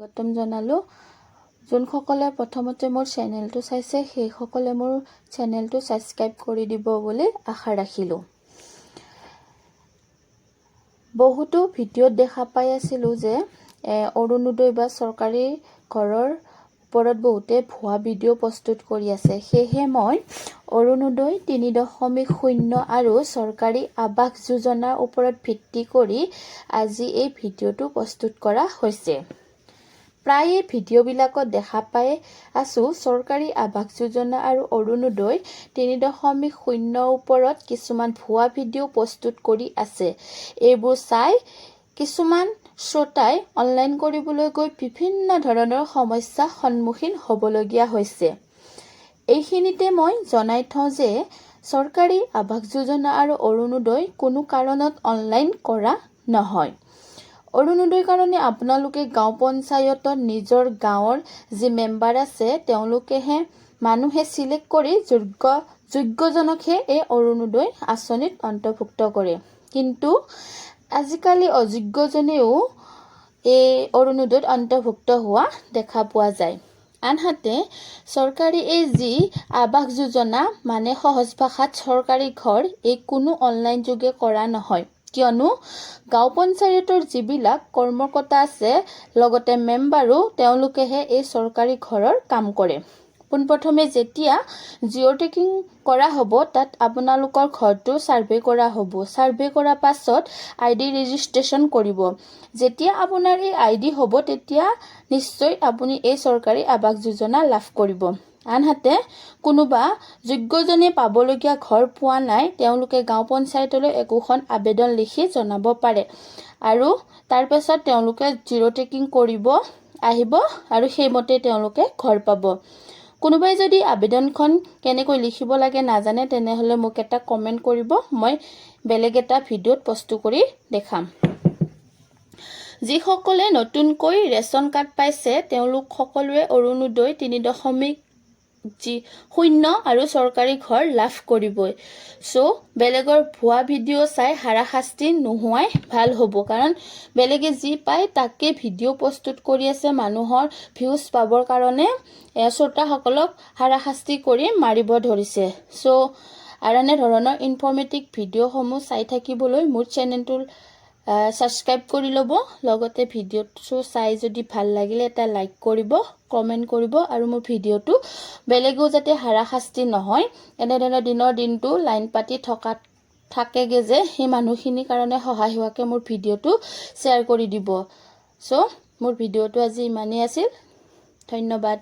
স্বাগতম জনালো যোনসকলে প্ৰথমতে মোৰ চেনেলটো চাইছে সেইসকলে মোৰ চেনেলটো সাবস্ক্ৰাইব কৰি দিব বুলি আশা ৰাখিলো বহুতো ভিডিঅ'ত দেখা পাই আছিলো যে অৰুণোদয় বা চৰকাৰী ঘৰৰ ওপৰত বহুতে ভুৱা ভিডিঅ' প্ৰস্তুত কৰি আছে সেয়ে মই অৰুণোদয় 3.0 আৰু চৰকাৰী আৱাস যোজনাৰ ওপৰত ভিত্তি কৰি আজি এই ভিডিঅ'টো প্ৰস্তুত কৰা হৈছে প্ৰায় ভিডিঅ'বিলাকত দেখা পাই আছো চৰকাৰী আৱাস যোজনা আৰু অৰুণোদয় 3.0 ওপৰত কিছুমান ভুৱা ভিডিঅ' প্ৰস্তুত কৰি আছে এইবোৰ চাই কিছুমান শ্ৰোতাই অনলাইন কৰিবলৈ গৈ বিভিন্ন ধৰণৰ সমস্যা সন্মুখীন হ'বলগীয়া হৈছে এইখিনিতে মই জনাই থওঁ যে চৰকাৰী আৱাস যোজনা আৰু অৰুণোদয় কোনো কাৰণত অনলাইন কৰা নহয় অৰুণোদয়ৰ কাৰণে আপোনালোকে গাঁও পঞ্চায়তৰ নিজৰ গাঁৱৰ যি মেম্বাৰ আছে তেওঁলোকেহে মানুহে সিলেক্ট কৰি যোগ্যজনকহে এই অৰুণোদয় আঁচনিত অন্তৰ্ভুক্ত কৰে কিন্তু আজিকালি অযোগ্যজনেও এই অৰুণোদয়ত অন্তৰ্ভুক্ত হোৱা দেখা পোৱা যায় আনহাতে চৰকাৰী এই যি আৱাস যোজনা মানে সহজ ভাষাত চৰকাৰী ঘৰ এই কোনো অনলাইন যোগে কৰা নহয় কিয়নো গাঁও পঞ্চায়তৰ যিবিলাক কৰ্মকৰ্তা আছে লগতে মেম্বাৰো তেওঁলোকেহে এই চৰকাৰী ঘৰৰ কাম কৰে পোনপ্ৰথমে যেতিয়া জিঅ' টেকিং কৰা হ'ব তাত আপোনালোকৰ ঘৰটো সাৰ্ভে কৰা হ'ব সাৰ্ভে কৰাৰ পাছত আইডি ৰেজিষ্ট্ৰেচন কৰিব যেতিয়া আপোনাৰ এই আইডি হ'ব তেতিয়া নিশ্চয় আপুনি এই চৰকাৰী আৱাস যোজনা লাভ কৰিব আনহাতে কোনোবা যোগ্যজনে পাবলগীয়া ঘৰ পোৱা নাই তেওঁলোকে গাঁও পঞ্চায়তলৈ একোখন আবেদন লিখি জনাব পাৰে আৰু তাৰ পাছত তেওঁলোকে জিৰ' টেকিং কৰিব আহিব আৰু সেইমতে তেওঁলোকে ঘৰ পাব কোনোবাই যদি আবেদনখন কেনেকৈ লিখিব লাগে নাজানে তেনেহলে মোক এটা কমেন্ট কৰিব মই বেলেগ এটা ভিডিঅ'ত প্ৰস্তুত কৰি দেখাম যিসকলে নতুনকৈ ৰেচন কাৰ্ড পাইছে তেওঁলোক সকলোৱে অৰুণোদয় 3.0 আৰু চৰকাৰী ঘৰ লাভ কৰিবই সো বেলেগৰ ভুৱা ভিডিঅ' চাই হাৰাশাস্তি নোহোৱাই ভাল হ'ব কাৰণ বেলেগে যি পায় তাকে ভিডিঅ' প্ৰস্তুত কৰি আছে মানুহৰ ভিউজ পাবৰ কাৰণে শ্ৰোতাসকলক হাৰাশাস্তি কৰি মাৰিব ধৰিছে সো আৰনে ধৰণৰ ইনফৰমেটিভ ভিডিঅ'সমূহ চাই থাকিবলৈ মোৰ চেনেলটো সাবস্ক্ৰাইব কৰি ল'ব লগতে ভিডিঅ'টো চাই যদি ভাল লাগিলে এটা লাইক কৰিব কমেন্ট কৰিব আৰু মোৰ ভিডিঅ'টো বেলেগও যাতে হাৰাশাস্তি নহয় এনেধৰণৰ দিনৰ দিনটো লাইন পাতি থাকেগে যে সেই মানুহখিনিৰ কাৰণে সহায় হোৱাকে মোৰ ভিডিঅ'টো শ্বেয়াৰ কৰি দিব সো মোৰ ভিডিঅ'টো আজি ইমানেই আছিল ধন্যবাদ